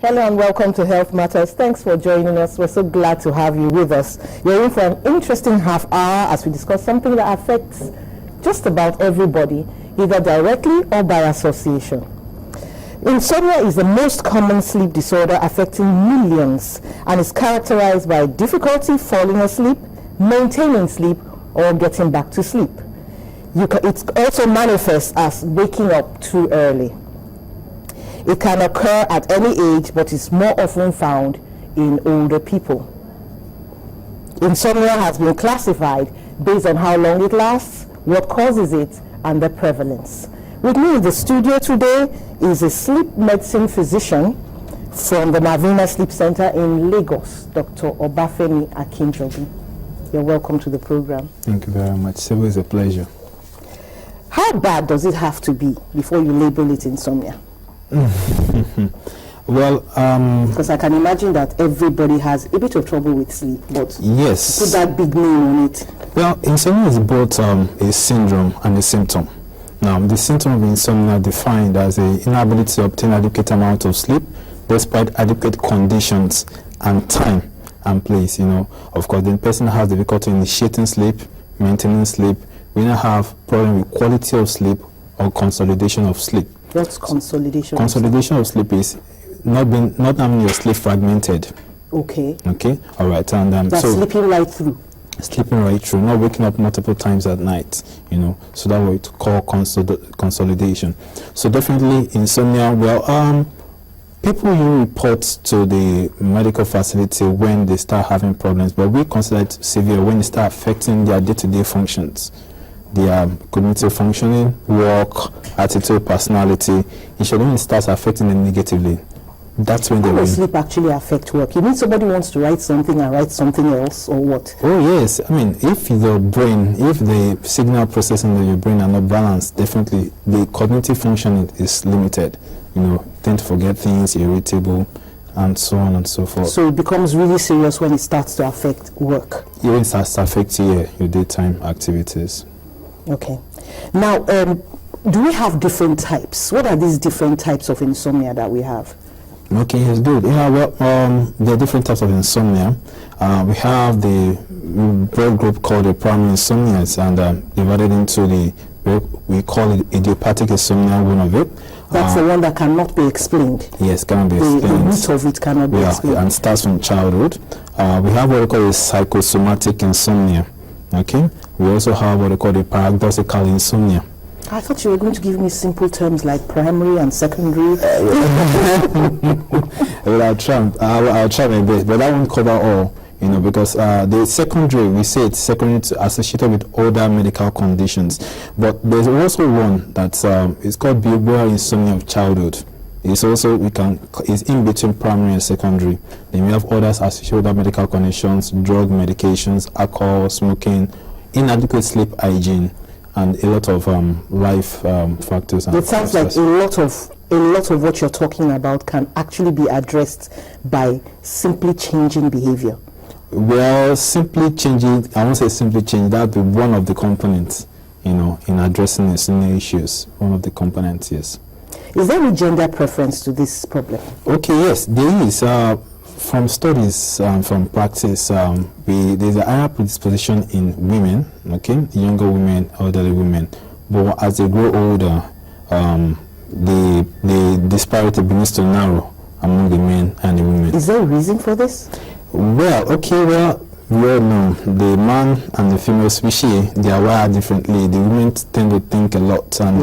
Hello and welcome to Health Matters. Thanks for joining us. We're so glad to have you with us. You're in for an interesting half hour as we discuss something that affects just about everybody, either directly or by association. Insomnia is the most common sleep disorder affecting millions and is characterized by difficulty falling asleep, maintaining sleep, or getting back to sleep. It also manifests as waking up too early. It can occur at any age, but is more often found in older people. Insomnia has been classified based on how long it lasts, what causes it, and the prevalence. With me in the studio today is a sleep medicine physician from the Navina Sleep Center in Lagos, Dr. Obafemi Akinjobi. You're welcome to the program. Thank you very much. It's always a pleasure. How bad does it have to be before you label it insomnia? Well, because I can imagine that everybody has a bit of trouble with sleep, but yes, put that big name on it. Well, insomnia is both a syndrome and a symptom. Now, the symptom of insomnia defined as an inability to obtain adequate amount of sleep despite adequate conditions and time and place. Of course, the person has difficulty initiating sleep, maintaining sleep. We now have problem with quality of sleep or consolidation of sleep. What's consolidation? Consolidation of sleep is not having your sleep fragmented. Okay. Okay. All right. And so sleeping right through. Sleeping right through, not waking up multiple times at night. So that's what we call consolidation. So definitely insomnia. Well, people you report to the medical facility when they start having problems, but we consider it severe when they start affecting their day-to-day functions. Their cognitive functioning, work, attitude, personality. When it starts affecting them negatively, that's when they will. How does sleep actually affect work? You mean somebody wants to write something and write something else, or what? Oh yes, if the signal processing in your brain are not balanced, definitely the cognitive functioning is limited. Tend to forget things, irritable, and so on and so forth. So it becomes really serious when it starts to affect work. When it starts to affect your daytime activities. Okay. Now, do we have different types? What are these different types of insomnia that we have? Okay, it's good. There are different types of insomnia. We have the broad group called the primary insomnia, and divided into we call it idiopathic insomnia, one of it. That's the one that cannot be explained. Yes, cannot be explained. The root of it cannot be explained. And starts from childhood. We have what we call a psychosomatic insomnia. Okay. We also have what we call the paradoxical insomnia. I thought you were going to give me simple terms like primary and secondary. Well, I'll try my best, but that won't cover all, because the secondary, we say it's secondary associated with other medical conditions. But there's also one that's it's called behavioral insomnia of childhood. It's also it's in between primary and secondary. Then we have others associated with other medical conditions, drug, medications, alcohol, smoking, inadequate sleep hygiene, and a lot of life factors. And it sounds like a lot of what you're talking about can actually be addressed by simply changing behavior. Well, simply changing, I won't say simply change, that would be one of the components, in addressing insomnia issues. One of the components, yes. Is there any gender preference to this problem? Okay, yes, there is. From studies, from practice, there's a higher predisposition in women, okay, younger women, elderly women. But as they grow older, the disparity begins to narrow among the men and the women. Is there a reason for this? Well, we all know the man and the female species, they are wired differently. The women tend to think a lot, and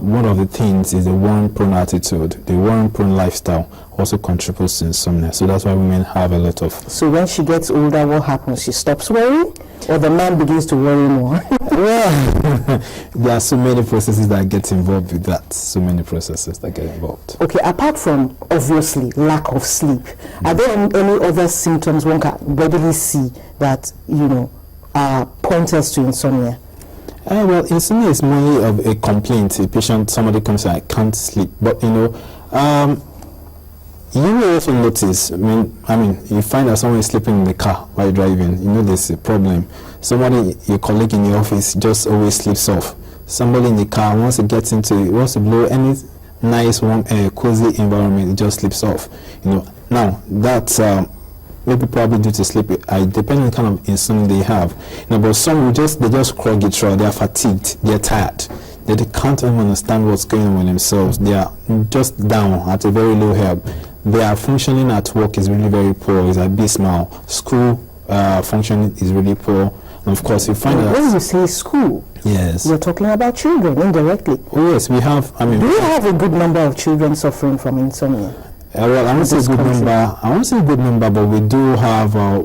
one of the things is the worry-prone attitude. The worry-prone lifestyle also contributes to insomnia. So that's why women have a lot of. So when she gets older, what happens? She stops worrying, or the man begins to worry more? Well, there are so many processes that get involved with that. Okay, apart from obviously lack of sleep, are there any other symptoms one can readily see that are pointers to insomnia? Well, insomnia is mainly of a complaint. Somebody comes and I can't sleep, but you will also notice, you find that someone is sleeping in the car while driving. There's a problem. Your colleague in the office just always sleeps off. Somebody in the car wants to blow any nice, warm air, cozy environment, it just slips off. Now that's maybe probably due to sleep. Depending on the kind of insomnia they have. But some they just crog it through. They are fatigued. They are tired. They can't even understand what's going on with themselves. They are just down at a very low help. Their functioning at work is really very poor. It's abysmal. School functioning is really poor. And of course, you find that when you say school, yes, you're talking about children indirectly. Oh yes, we have. Do you have a good number of children suffering from insomnia? Well, I won't say a good number. I won't say a good number, but we do have I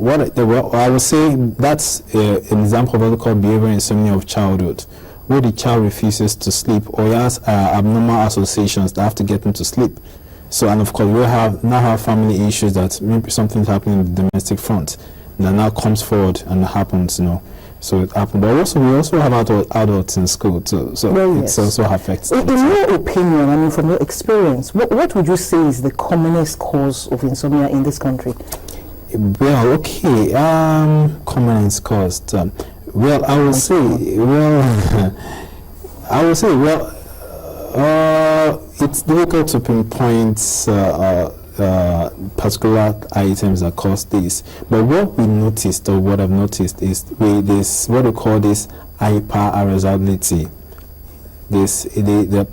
would say that's an example of what we call behavioral insomnia of childhood, where the child refuses to sleep or he has abnormal associations that have to get him to sleep. So, and of course, we now have family issues that maybe something's happening in the domestic front that now comes forward and happens, So it happened. But we also have adults in school too. So it also affects. In your opinion, from your experience, what would you say is the commonest cause of insomnia in this country? Well, okay. Commonest cause. Well, I would say. It's difficult to pinpoint particular items that cause this, but what we noticed, or what I've noticed, is this what we call this hyperarousability. The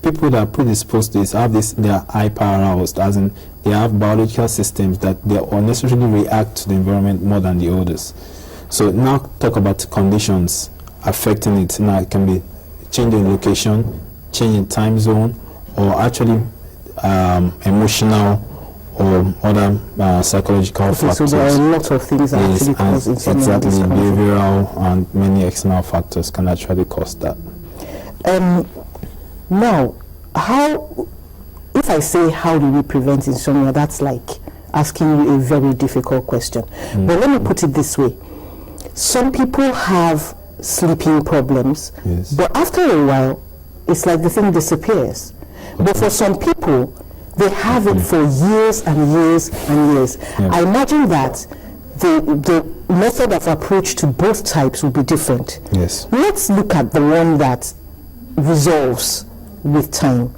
people that are predisposed to this have this, they are hyperaroused, as in they have biological systems that they unnecessarily react to the environment more than the others. So now talk about conditions affecting it. Now it can be changing location, changing time zone, or actually emotional or other psychological factors. So there are a lot of things that actually cause insomnia. Exactly, behavioral and many external factors can actually cause that. Now, if I say how do we prevent insomnia, that's like asking you a very difficult question. But let me put it this way. Some people have sleeping problems, yes, but after a while, it's like the thing disappears. But for some people, they have it for years and years and years. Yeah. I imagine that the method of approach to both types will be different. Yes. Let's look at the one that resolves with time.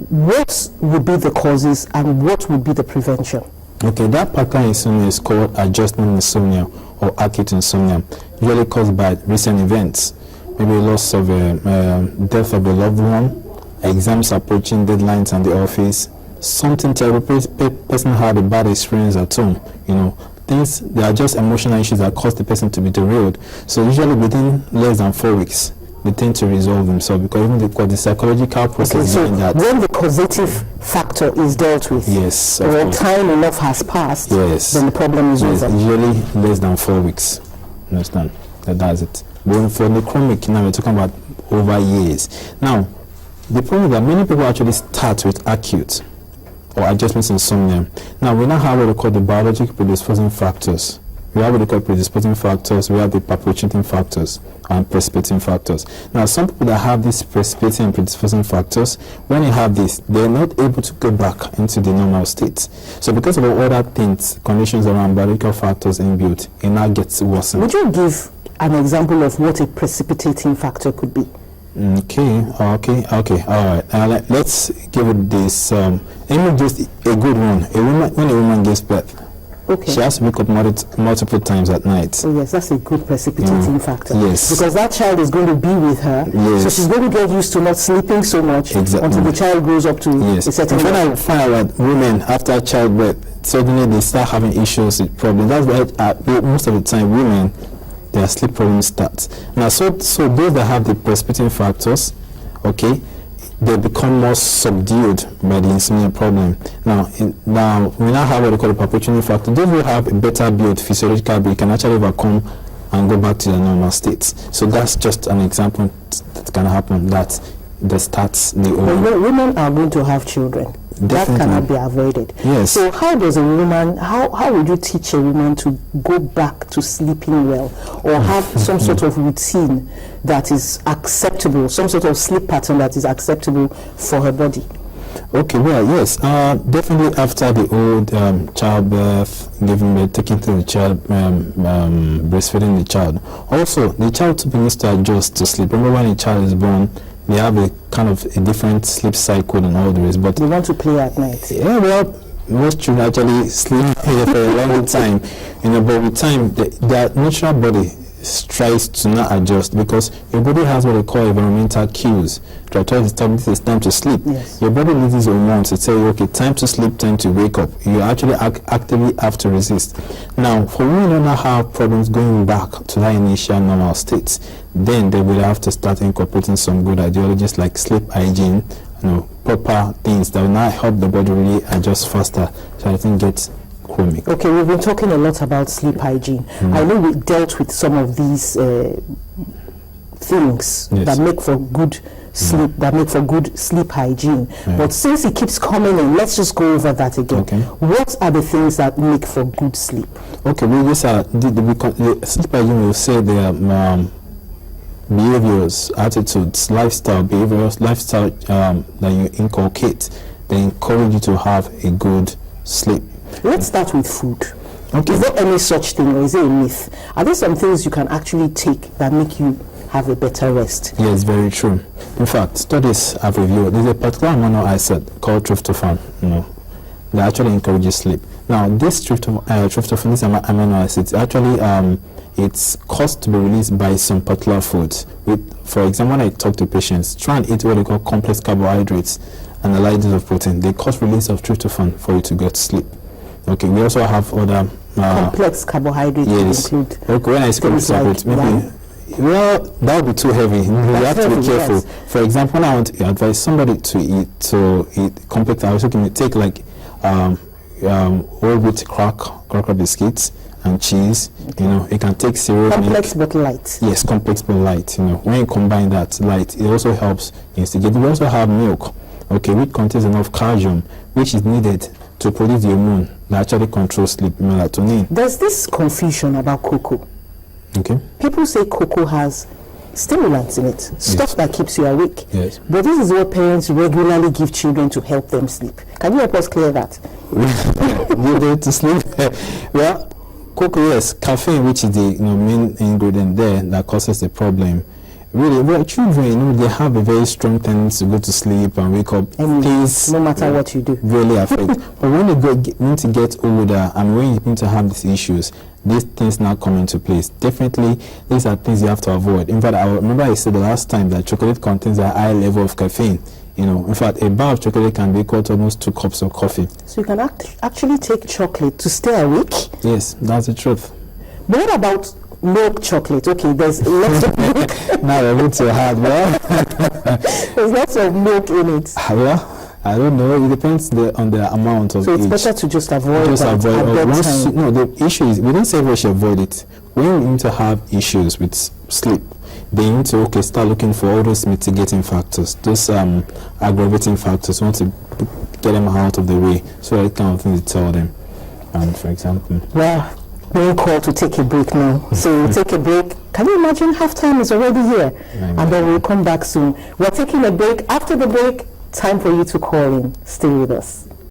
What would be the causes and what would be the prevention? Okay, that particular insomnia is called adjustment insomnia or acute insomnia, usually caused by recent events, maybe loss of death of a loved one, exams approaching, deadlines in the office, something terrible, person had a bad experience at home, things, they are just emotional issues that cause the person to be derailed. So usually within less than 4 weeks, they tend to resolve themselves because even the psychological process so that. When the causative factor is dealt with, yes, or time enough has passed, yes, then the problem is over. Usually less than 4 weeks. Understand? That's it. But for the chronic, now we're talking about over years. Now, the problem is that many people actually start with acute or adjustment insomnia. Now, we now have what we call the biological predisposing factors. We have what we call predisposing factors, we have the perpetuating factors and precipitating factors. Now, some people that have these precipitating and predisposing factors, when they have this, they're not able to go back into the normal state. So because of all other things, conditions around biological factors inbuilt, it now gets worse. Would you give an example of what a precipitating factor could be? Okay, all right. Let's give it this. Just a good one. When a woman gives birth, okay, she has to wake up multiple times at night. Oh yes, that's a good precipitating factor. Yes, because that child is going to be with her. Yes, so she's going to get used to not sleeping so much until the child grows up to a certain. When I find out that women after childbirth suddenly they start having issues with problems, that's why most of the time women, their sleep problems start. Now, so those that have the precipitating factors, okay, they become more subdued by the insomnia problem. Now we now have what we call the perpetuating factor. Those who have a better build, physiological build, can actually overcome and go back to the normal states. So that's just an example that can happen. That starts the old. Women are going to have children. Definitely. That cannot be avoided. Yes. So how does a woman, how would you teach a woman to go back to sleeping well, or have some sort of routine that is acceptable, some sort of sleep pattern that is acceptable for her body? Okay, well, yes, definitely after the old childbirth, giving birth, taking to the child, breastfeeding the child. Also, the child needs to adjust to sleep. Remember when a child is born, they have a kind of a different sleep cycle and all the rest. But they want to play at night. Yeah, well, most children actually sleep for a long time, but with time, their natural body tries to not adjust, because your body has what they call environmental cues. Try to tell this is time to sleep. Yes. Your body releases hormones to tell you, okay, time to sleep, time to wake up. You actually actively have to resist. Now, for women who not have problems going back to that initial normal state, then they will have to start incorporating some good ideologies like sleep hygiene, proper things that will not help the body really adjust faster, so I think get chronic. Okay, we've been talking a lot about sleep hygiene. I know we dealt with some of these things that make for good sleep, that make for good sleep hygiene. But since it keeps coming in, let's just go over that again. Okay. What are the things that make for good sleep? Okay, these are the sleep hygiene. Will say they are behaviors, attitudes, lifestyle that you inculcate. They encourage you to have a good sleep. Let's start with food. Okay. Is there any such thing, or is it a myth? Are there some things you can actually take that make you have a better rest? Yes, very true. In fact, studies have revealed there's a particular amino acid called tryptophan, that actually encourages sleep. Now, this tryptophan, this amino acid, actually it's caused to be released by some particular foods. For example, when I talk to patients, try and eat what they call complex carbohydrates and a light dose of protein. They cause release of tryptophan for you to get sleep. Okay, we also have other complex carbohydrates. Include. Okay, when I speak separate, maybe. Well, that would be too heavy. You have to be careful. Yes. For example, when I want to advise somebody to eat complex, I also can take like whole wheat cracker biscuits and cheese. Okay. It can take cereal. Complex but light. Yes, complex but light. When you combine that light, it also helps instigate. We also have milk, which contains enough calcium, which is needed to produce the hormone that actually controls sleep, melatonin. There's this confusion about cocoa. Okay. People say cocoa has stimulants in it, stuff that keeps you awake. Yes. But this is what parents regularly give children to help them sleep. Can you help us clear that? You need to sleep. Well, cocoa, yes, caffeine, which is the main ingredient there that causes the problem. Really, well, children, they have a very strong tendency to go to sleep and wake up. Things, no matter what you do, really affect. But when they need to get older and when you need to have these issues, these things now come into place. Definitely, these are things you have to avoid. In fact, I remember I said the last time that chocolate contains a high level of caffeine. In fact, a bar of chocolate can be equal to almost 2 cups of coffee. So you can actually take chocolate to stay awake? Yes, that's the truth. But what about milk chocolate? Okay, there's lots of milk. Now we're going to hard, there's lots of milk in it. Well, I don't know. It depends on the amount of. So it's better to just avoid that. The issue is we don't say we should avoid it. When you need to have issues with sleep, they need to start looking for all those mitigating factors, those aggravating factors. We want to get them out of the way, so that kind of thing to tell them. And for example, well, we're called to take a break now. So we'll take a break. Can you imagine halftime is already here? And then we'll come back soon. We're taking a break. After the break, time for you to call in. Stay with us.